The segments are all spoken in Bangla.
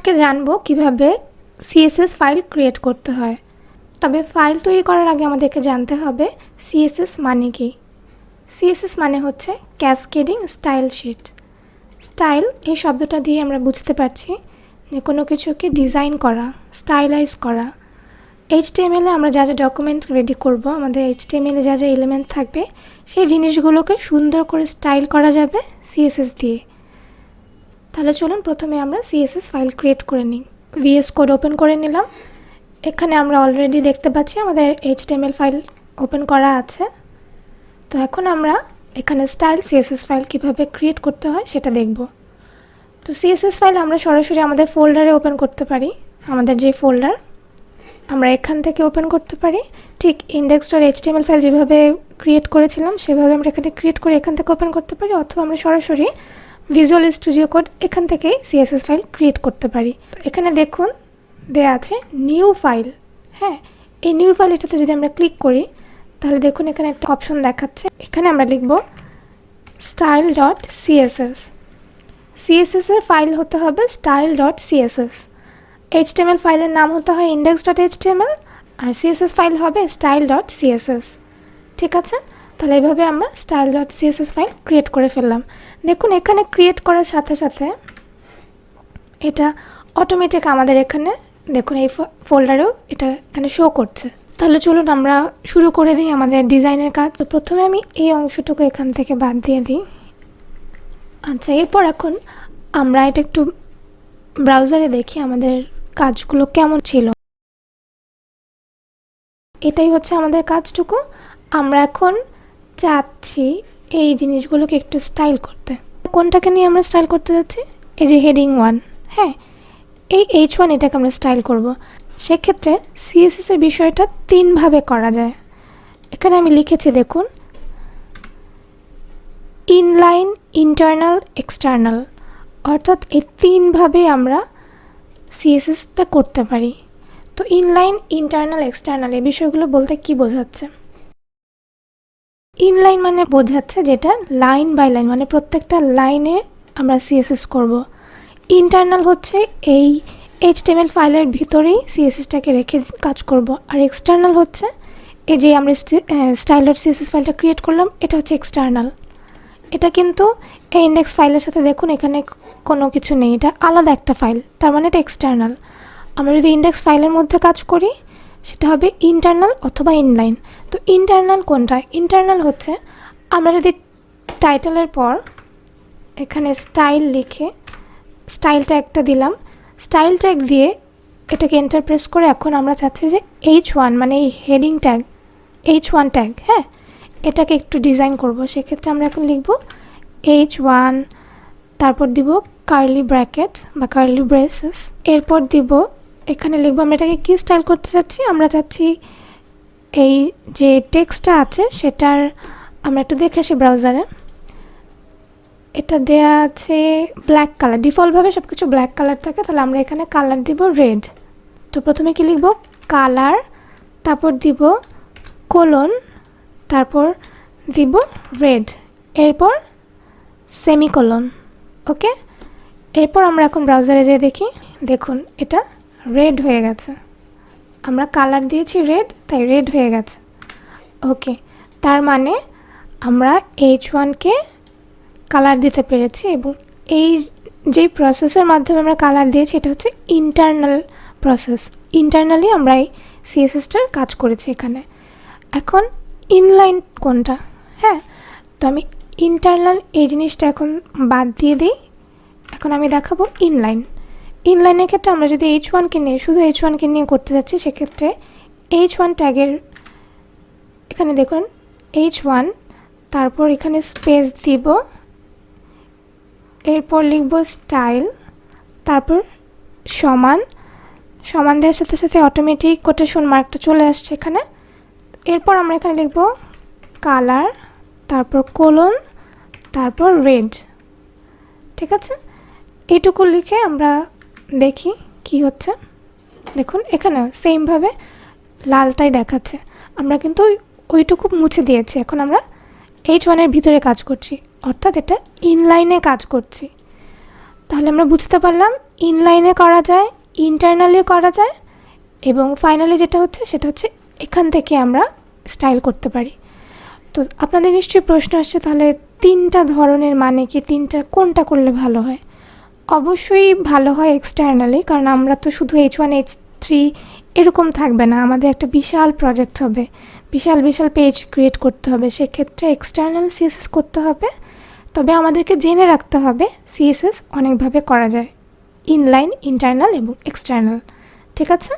আজকে জানবো কিভাবে সিএসএস ফাইল ক্রিয়েট করতে হয়। তবে ফাইল তৈরি করার আগে আমাদেরকে জানতে হবে সিএসএস মানে কি। সিএসএস মানে হচ্ছে ক্যাসকেডিং স্টাইল শিট। স্টাইল এই শব্দটা দিয়ে আমরা বুঝতে পারছি যে কোনো কিছুকে ডিজাইন করা, স্টাইলাইজ করা। এইচটিএমএলে আমরা যা যা ডকুমেন্ট রেডি করব, আমাদের এইচটিএমএলে যা যা এলিমেন্ট থাকবে সেই জিনিসগুলোকে সুন্দর করে স্টাইল করা যাবে সিএসএস দিয়ে। তাহলে চলুন প্রথমে আমরা সিএসএস ফাইল ক্রিয়েট করে নিই। ভিএস কোড ওপেন করে নিলাম। এখানে আমরা অলরেডি দেখতে পাচ্ছি আমাদের এইচটিএমএল ফাইল ওপেন করা আছে। তো এখন আমরা এখানে স্টাইল সিএসএস ফাইল কিভাবে ক্রিয়েট করতে হয় সেটা দেখব। তো সিএসএস ফাইল আমরা সরাসরি আমাদের ফোল্ডারে ওপেন করতে পারি। আমাদের যে ফোল্ডার আমরা এখান থেকে ওপেন করতে পারি। ঠিক index.html ফাইল যেভাবে ক্রিয়েট করেছিলাম সেভাবে আমরা এখানে ক্রিয়েট করে এখান থেকে ওপেন করতে পারি, অথবা আমরা সরাসরি ভিজুয়াল স্টুডিও কোড এখান থেকেই সিএসএস ফাইল ক্রিয়েট করতে পারি। এখানে দেখুন দেয়া আছে নিউ ফাইল। হ্যাঁ, এই নিউ ফাইল এটাতে যদি আমরা ক্লিক করি তাহলে দেখুন এখানে একটা অপশন দেখাচ্ছে। এখানে আমরা লিখব style.css। সিএসএস এর ফাইল হতে হবে style.css। এইচটিএমএল ফাইলের নাম হতে হয় index.html আর সিএসএস ফাইল হবে style.css। ঠিক আছে, তাহলে এইভাবে আমরা style.css ফাইল ক্রিয়েট করে ফেললাম। দেখুন এখানে ক্রিয়েট করার সাথে সাথে এটা অটোমেটিক আমাদের এখানে দেখুন এই ফোল্ডারেও এটা এখানে শো করছে। তাহলে চলুন আমরা শুরু করে দিই আমাদের ডিজাইনের কাজ। তো প্রথমে আমি এই অংশটুকু এখান থেকে বাদ দিয়ে দিই। আচ্ছা, এরপর এখন আমরা এটা একটু ব্রাউজারে দেখি আমাদের কাজগুলো কেমন ছিল। এটাই হচ্ছে আমাদের কাজটুকু। আমরা এখন চাচ্ছি এই জিনিসগুলোকে একটু স্টাইল করতে। কোনটাকে নিয়ে আমরা স্টাইল করতে যাচ্ছি? এই যে হেডিং 1, হ্যাঁ, এই H1 এটাকে আমরা স্টাইল করব। সেক্ষেত্রে সিএসএস এর বিষয়টা তিনভাবে করা যায়। এখানে আমি লিখেছি দেখুন, ইনলাইন, ইন্টারনাল, এক্সটার্নাল, অর্থাৎ এই তিনভাবে আমরা সিএসএসটা করতে পারি। তো ইনলাইন, ইন্টারনাল, এক্সটার্নাল এই বিষয়গুলো বলতে কি বোঝাচ্ছে? ইনলাইন মানে বোঝাচ্ছে যেটা লাইন বাই লাইন, মানে প্রত্যেকটা লাইনে আমরা সিএসএস করব। ইন্টারনাল হচ্ছে এই এইচটিএমএল ফাইলের ভিতরেই সিএসএসটাকে রেখে কাজ করব। আর এক্সটার্নাল হচ্ছে এই যে আমরা style.css ফাইলটা ক্রিয়েট করলাম, এটা হচ্ছে এক্সটার্নাল। এটা কিন্তু এই ইন্ডেক্স ফাইলের সাথে দেখুন এখানে কোনো কিছু নেই, এটা আলাদা একটা ফাইল, তার মানে এটা এক্সটার্নাল। আমরা যদি ইন্ডেক্স ফাইলের মধ্যে কাজ করি সেটা হবে ইন্টারনাল অথবা ইনলাইন। তো ইন্টারনাল কোনটা? ইন্টারনাল হচ্ছে আমরা যদি টাইটেলের পর এখানে স্টাইল লিখে স্টাইল ট্যাগটা দিলাম, স্টাইল ট্যাগ দিয়ে এটাকে এন্টার প্রেস করে এখন আমরা চাচ্ছি যে H1 মানে এই হেডিং ট্যাগ, H1 ট্যাগ, হ্যাঁ, এটাকে একটু ডিজাইন করব। সেক্ষেত্রে আমরা এখন লিখব H1, তারপর দিব কার্লি ব্র্যাকেট বা কার্লি ব্রেসেস, এরপর দিব এখানে লিখব আমরা এটাকে কী স্টাইল করতে চাচ্ছি। আমরা চাচ্ছি এই যে টেক্সটটা আছে সেটার আমরা একটু দেখে আসি ব্রাউজারে। এটা দেয়া আছে ব্ল্যাক কালার, ডিফল্টভাবে সব কিছু ব্ল্যাক কালার থাকে, তাহলে আমরা এখানে কালার দিব রেড। তো প্রথমে কি লিখব? কালার, তারপর দিব কোলন, তারপর দিব রেড, এরপর সেমিকোলন। ওকে, এরপর আমরা এখন ব্রাউজারে যেয়ে দেখি, দেখুন এটা রেড হয়ে গেছে। আমরা কালার দিয়েছি রেড, তাই রেড হয়ে গেছে। ওকে, তার মানে আমরা H1কে কালার দিতে পেরেছি, এবং এই যে প্রসেসের মাধ্যমে আমরা কালার দিয়েছি এটা হচ্ছে ইন্টারনাল প্রসেস। ইন্টারনালি আমরা এই সিএসএসটার কাজ করেছি এখানে। এখন ইনলাইন কোনটা? হ্যাঁ, তো আমি ইন্টারনাল এই জিনিসটা এখন বাদ দিয়ে দিই। এখন আমি দেখাবো ইনলাইন। ইনলাইনের ক্ষেত্রে আমরা যদি H1কে নিয়ে শুধু H1কে নিয়ে করতে যাচ্ছি সেক্ষেত্রে H1 ট্যাগের এখানে দেখুন H1, তারপর এখানে স্পেস দিব, এরপর লিখব স্টাইল, তারপর সমান, সমান দেওয়ার সাথে সাথে অটোমেটিক কোটেশন মার্কটা চলে আসছে এখানে। এরপর আমরা এখানে লিখব কালার, তারপর কোলন, তারপর রেড। ঠিক আছে, এইটুকু লিখে আমরা দেখি কি হচ্ছে। দেখুন এখানে সেমভাবে লালটাই দেখাচ্ছে, আমরা কিন্তু ওইটুকু মুছে দিয়েছি। এখন আমরা H1-এর ভিতরে কাজ করছি, অর্থাৎ এটা ইনলাইনে কাজ করছি। তাহলে আমরা বুঝতে পারলাম ইনলাইনে করা যায়, ইন্টারনালি করা যায়, এবং ফাইনালি যেটা হচ্ছে সেটা হচ্ছে এখান থেকে আমরা স্টাইল করতে পারি। তো আপনাদের নিশ্চয়ই প্রশ্ন আসছে, তাহলে 3টা ধরনের মানে কি, 3টা কোনটা করলে ভালো হয়? অবশ্যই ভালো হয় এক্সটার্নালি, কারণ আমরা তো শুধু H1 H3 এরকম থাকবে না, আমাদের একটা বিশাল প্রজেক্ট হবে, বিশাল বিশাল পেজ ক্রিয়েট করতে হবে, সেক্ষেত্রে এক্সটার্নাল সিএসএস করতে হবে। তবে আমাদেরকে জেনে রাখতে হবে সিএসএস অনেকভাবে করা যায়, ইনলাইন, ইন্টারনাল এবং এক্সটার্নাল। ঠিক আছে,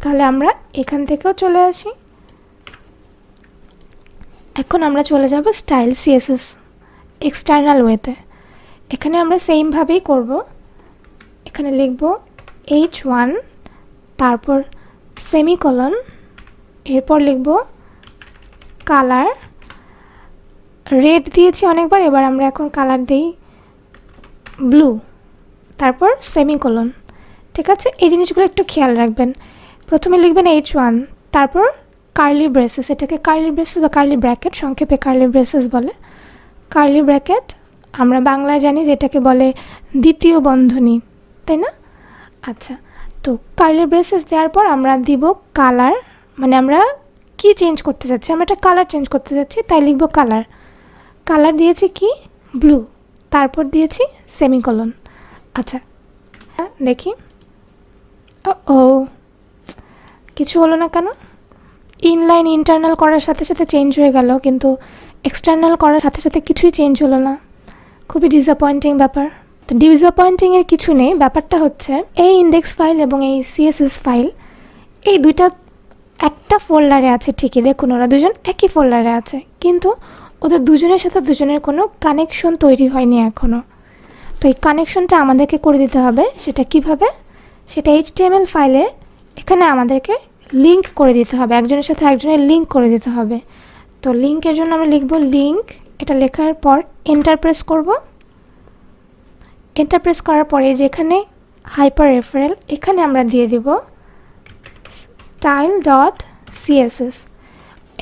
তাহলে আমরা এখান থেকেও চলে আসি। এখন আমরা চলে যাব স্টাইল সিএসএস এক্সটার্নাল ওয়েতে। এখানে আমরা সেমভাবেই করব। এখানে লিখব H1, তারপর সেমিকোলন, এরপর লিখব কালার, রেড দিয়েছি অনেকবার, এবার আমরা এখন কালার দিই ব্লু, তারপর সেমিকোলন। ঠিক আছে, এই জিনিসগুলো একটু খেয়াল রাখবেন। প্রথমে লিখবেন H1, তারপর কার্লি ব্রেসেস, এটাকে কার্লি ব্রেসেস বা কার্লি ব্র্যাকেট, সংক্ষেপে কার্লি ব্রেসেস বলে। কার্লি ব্র্যাকেট আমরা বাংলায় জানি যেটাকে বলে দ্বিতীয় বন্ধনী, তাই না? আচ্ছা, তো কার্লি ব্রেসেস দেওয়ার পর আমরা দিব কালার, মানে আমরা কি চেঞ্জ করতে যাচ্ছি, আমরা একটা কালার চেঞ্জ করতে যাচ্ছি, তাই লিখব কালার। কালার দিয়েছি কি ব্লু, তারপর দিয়েছি সেমিকোলন। আচ্ছা দেখি, ও কিছু হলো না কেন? ইনলাইন ইন্টারনাল করার সাথে সাথে চেঞ্জ হয়ে গেল, কিন্তু এক্সটার্নাল করার সাথে সাথে কিছুই চেঞ্জ হলো না। খুবই ডিসঅ্যাপয়েন্টিং ব্যাপার। তো ডিসঅ্যাপয়েন্টিংয়ের কিছু নেই, ব্যাপারটা হচ্ছে এই ইন্ডেক্স ফাইল এবং এই সিএসএস ফাইল, এই দুইটা একটা ফোল্ডারে আছে ঠিকই, দেখুন ওরা দুজন একই ফোল্ডারে আছে, কিন্তু ওদের দুজনের সাথে দুজনের কোনো কানেকশন তৈরি হয়নি এখনও। তো এই কানেকশনটা আমাদেরকে করে দিতে হবে। সেটা কিভাবে? সেটা HTML ফাইলে এখানে আমাদেরকে লিঙ্ক করে দিতে হবে, একজনের সাথে একজনের লিঙ্ক করে দিতে হবে। তো লিঙ্কের জন্য আমরা লিখব লিঙ্ক, এটা লেখার পর এন্টার প্রেস করব। এন্টার প্রেস করার পরে যেখানে হাইপার রেফারেল, এখানে আমরা দিয়ে দিব style.css,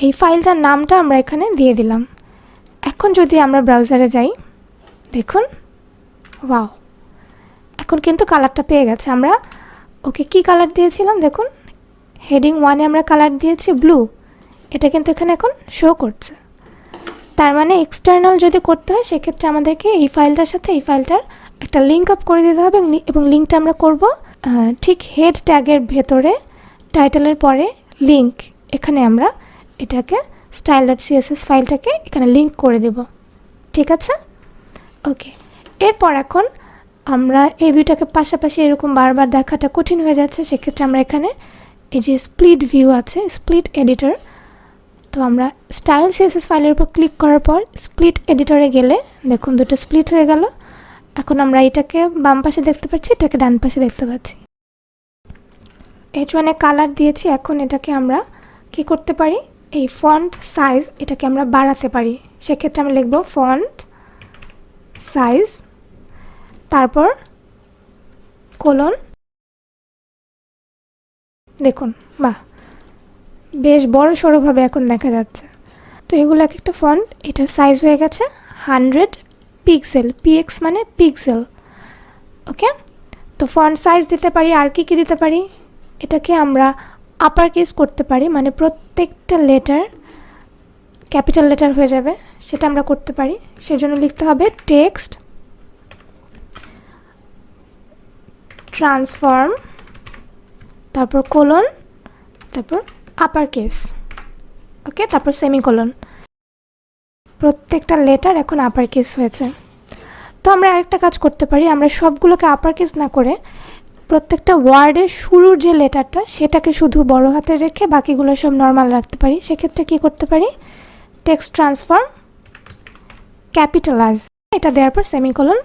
এই ফাইলটার নামটা আমরা এখানে দিয়ে দিলাম। এখন যদি আমরা ব্রাউজারে যাই, দেখুন ওয়াও, এখন কিন্তু কালারটা পেয়ে গেছে। আমরা ওকে কি কালার দিয়েছিলাম, দেখুন হেডিং 1-এ আমরা কালার দিয়েছি ব্লু, এটা কিন্তু এখানে এখন শো করছে। তার মানে এক্সটার্নাল যদি করতে হয় সেক্ষেত্রে আমাদেরকে এই ফাইলটার সাথে এই ফাইলটার একটা লিঙ্ক আপ করে দিতে হবে, এবং লিঙ্কটা আমরা করব ঠিক হেড ট্যাগের ভেতরে, টাইটেলের পরে লিঙ্ক, এখানে আমরা এটাকে style.css ফাইলটাকে এখানে লিঙ্ক করে দেব। ঠিক আছে, ওকে। এরপর এখন আমরা এই দুইটাকে পাশাপাশি এরকম বারবার দেখাটা কঠিন হয়ে যাচ্ছে, সেক্ষেত্রে আমরা এখানে এই যে স্প্লিট ভিউ আছে, স্প্লিট এডিটর, তো আমরা স্টাইল সিএসএস ফাইলের উপর ক্লিক করার পর স্প্লিট এডিটরে গেলে দেখুন দুটো স্প্লিট হয়ে গেল। এখন আমরা এটাকে বাম পাশে দেখতে পাচ্ছি, এটাকে ডান পাশে দেখতে পাচ্ছি। H1-এ কালার দিয়েছি, এখন এটাকে আমরা কি করতে পারি, এই ফন্ট সাইজ এটাকে আমরা বাড়াতে পারি। সেক্ষেত্রে আমরা লিখব ফন্ট সাইজ, তারপর কোলন, দেখুন বাহ, বেশ বড় সড়োভাবে এখন দেখা যাচ্ছে। তো এগুলো এক একটা ফন্ট, এটার সাইজ হয়ে গেছে 100 পিক্সেল, PX মানে পিক্সেল। ওকে, তো ফন্ট সাইজ দিতে পারি, আর কি কি দিতে পারি, এটাকে আমরা আপার কেস করতে পারি, মানে প্রত্যেকটা লেটার ক্যাপিটাল লেটার হয়ে যাবে, সেটা আমরা করতে পারি। সেজন্য লিখতে হবে টেক্সট ট্রান্সফর্ম, তারপর কোলন, তারপর আপার কেস, ওকে, তারপর সেমিকোলন। প্রত্যেকটা লেটার এখন আপার কেস হয়েছে। তো আমরা আরেকটা কাজ করতে পারি, আমরা সবগুলোকে আপার কেস না করে প্রত্যেকটা ওয়ার্ডের শুরুর যে লেটারটা সেটাকে শুধু বড় হাতে রেখে বাকিগুলো সব নর্মাল রাখতে পারি। সেক্ষেত্রে কী করতে পারি, টেক্সট ট্রান্সফর্ম ক্যাপিটালাইজ, এটা দেওয়ার পর সেমিকোলন।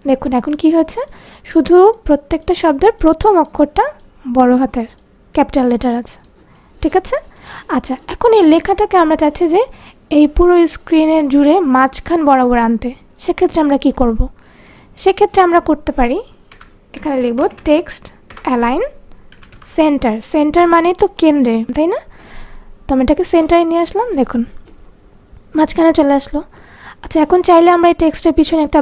দেখুন এখন কি হয়েছে, শুধু প্রত্যেকটা শব্দের প্রথম অক্ষরটা বড় হাতের ক্যাপিটাল লেটার আছে। ঠিক আছে, আচ্ছা, এখন এই লেখাটাকে আমরা চাচ্ছি যে এই পুরো স্ক্রিনের জুড়ে মাঝখান বরাবর আনতে। সেক্ষেত্রে আমরা কি করব, সেক্ষেত্রে আমরা করতে পারি, এখানে লিখব টেক্সট অ্যালাইন সেন্টার, সেন্টার মানে তো কেন্দ্রে, তাই না? তো আমি এটাকে সেন্টারে নিয়ে আসলাম, দেখুন মাঝখানে চলে আসলো। আচ্ছা, এখন চাইলে আমরা এই টেক্সটের পিছনে একটা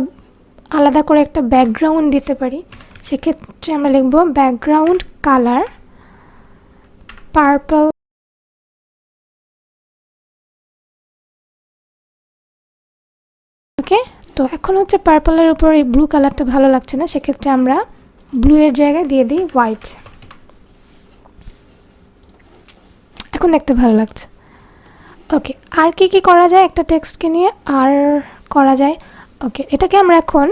আলাদা করে একটা ব্যাকগ্রাউন্ড দিতে পারি, সেক্ষেত্রে আমরা লিখব ব্যাকগ্রাউন্ড কালার পার্পল। ওকে, তো এখন হচ্ছে পার্পলের উপর এই ব্লু কালারটা ভালো লাগছে না, সেক্ষেত্রে আমরা ব্লু এর জায়গায় দিয়ে দিই হোয়াইট। এখন দেখতে ভালো লাগছে। ওকে, আর কি করা যায় একটা টেক্সটকে নিয়ে আর করা যায়। ওকে, এটাকে আমরা এখন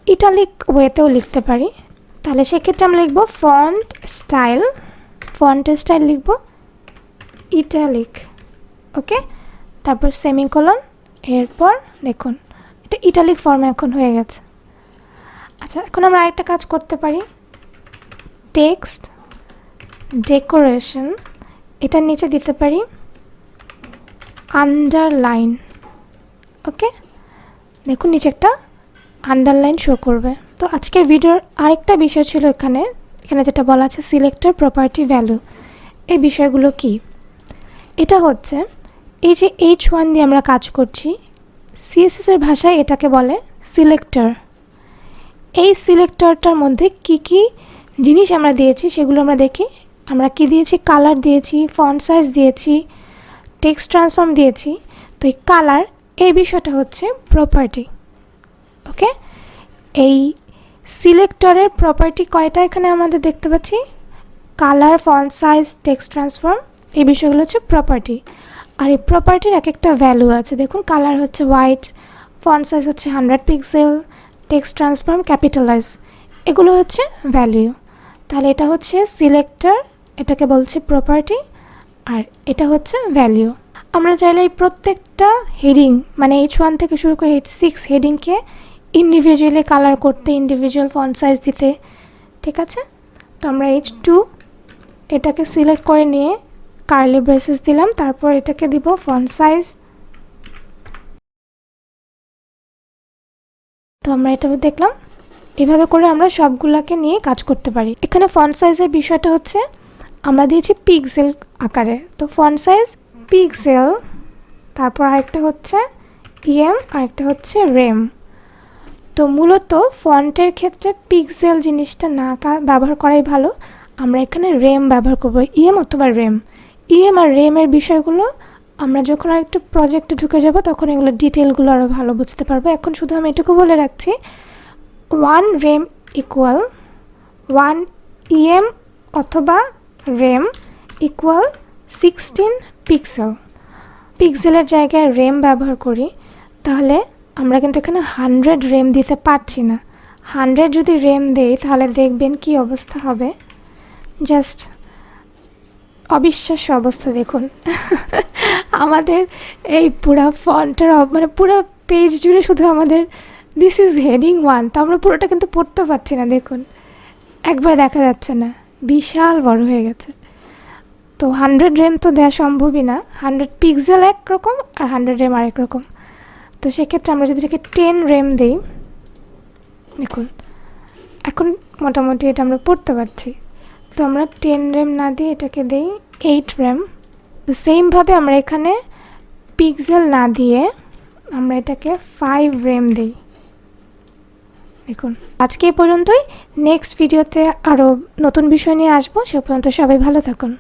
ইটালিক ওয়েতেও লিখতে পারি। তাহলে সেক্ষেত্রে আমরা লিখব ফন্টের স্টাইল লিখব ইটালিক। ওকে, তারপর সেমিকোলন, এরপর দেখুন এটা ইটালিক ফর্মে এখন হয়ে গেছে। আচ্ছা, এখন আমরা আরেকটা কাজ করতে পারি, টেক্সট ডেকোরেশন, এটার নিচে দিতে পারি আন্ডারলাইন। ওকে, দেখুন নিচে একটা আন্ডারলাইন শো করবে। তো আজকের ভিডিওর আরেকটা বিষয় ছিল এখানে যেটা বলা আছে সিলেক্টর প্রপার্টি ভ্যালু। এই বিষয়গুলো কি? এটা হচ্ছে এই যে H1 দিয়ে আমরা কাজ করছি, CSS এর ভাষায় এটাকে বলে সিলেক্টর। এই সিলেক্টরটার মধ্যে কি জিনিস আমরা দিয়েছি সেগুলো আমরা দেখি। আমরা কি দিয়েছি? কালার দিয়েছি, ফন্ট সাইজ দিয়েছি, টেক্সট ট্রান্সফর্ম দিয়েছি। তো এই কালার, এই বিষয়টা হচ্ছে প্রপার্টি। ওকে, এই সিলেক্টরের প্রপার্টি কয়টা এখানে আমাদের দেখতে পাচ্ছি? Colour, font size, text transform, এই বিষয়গুলো হচ্ছে প্রপার্টি। আর এই প্রপার্টির এক একটা ভ্যালু আছে। দেখুন, কালার হচ্ছে হোয়াইট, ফন্ট সাইজ হচ্ছে 100 পিক্সেল, টেক্সট ট্রান্সফর্ম ক্যাপিটালাইজ, এগুলো হচ্ছে ভ্যালু। তাহলে এটা হচ্ছে সিলেক্টর, এটাকে বলছে প্রপার্টি, আর এটা হচ্ছে ভ্যালু। আমরা চাইলে এই প্রত্যেকটা হেডিং মানে H1 থেকে শুরু করে H6 হেডিংকে ইন্ডিভিজুয়ালি কালার করতে, ইন্ডিভিজুয়াল ফন্ট সাইজ দিতে, ঠিক আছে। তো আমরা H2 এটাকে সিলেক্ট করে নিয়ে কার্লি ব্রেসেস দিলাম, তারপর এটাকে দিব ফন্ট সাইজ। তো আমরা এটা দেখলাম, এভাবে করে আমরা সবগুলোকে নিয়ে কাজ করতে পারি। এখানে ফন্ট সাইজের বিষয়টা হচ্ছে আমরা দিয়েছি পিক্সেল আকারে, তো ফন্ট সাইজ পিক্সেল, তারপর আরেকটা হচ্ছে আরেকটা হচ্ছে রেম। তো মূলত ফন্টের ক্ষেত্রে পিক্সেল জিনিসটা না ব্যবহার করাই ভালো, আমরা এখানে রেম ব্যবহার করব, অথবা রেম। আর রেমের বিষয়গুলো আমরা যখন আর একটু প্রজেক্টে ঢুকে যাব তখন এগুলো ডিটেলগুলো আরও ভালো বুঝতে পারবো। এখন শুধু আমি এটুকু বলে রাখছি, 1 রেম ইকুয়াল 1 অথবা রেম ইকুয়াল 16 পিক্সেল। পিক্সেলের জায়গায় রেম ব্যবহার করি, তাহলে আমরা কিন্তু এখানে 100 রেম দিতে পারছি না। 100 যদি রেম দেই তাহলে দেখবেন কি অবস্থা হবে, জাস্ট অবিশ্বাস্য অবস্থা। দেখুন আমাদের এই পুরো ফন্টের মানে পুরো পেজ জুড়ে শুধু আমাদের দিস ইজ হেডিং 1, তো আমরা পুরোটা কিন্তু পড়তে পারছি না। দেখুন একবার দেখা যাচ্ছে না, বিশাল বড় হয়ে গেছে। তো 100 রেম তো দেওয়া সম্ভবই না, 100 পিক্সেল একরকম আর 100 রেম আরেক রকম। তো সেক্ষেত্রে আমরা যদি এটাকে 10 রেম দিই, দেখুন এখন মোটামুটি এটা আমরা পড়তে পারছি। তো আমরা 10 রেম না দিয়ে এটাকে দিই 8 রেম। তো সেমভাবে আমরা এখানে পিক্সেল না দিয়ে আমরা এটাকে 5 রেম দিই। দেখুন আজকে এই পর্যন্তই, নেক্সট ভিডিওতে আরও নতুন বিষয় নিয়ে আসবো। সে পর্যন্ত সবাই ভালো থাকুন।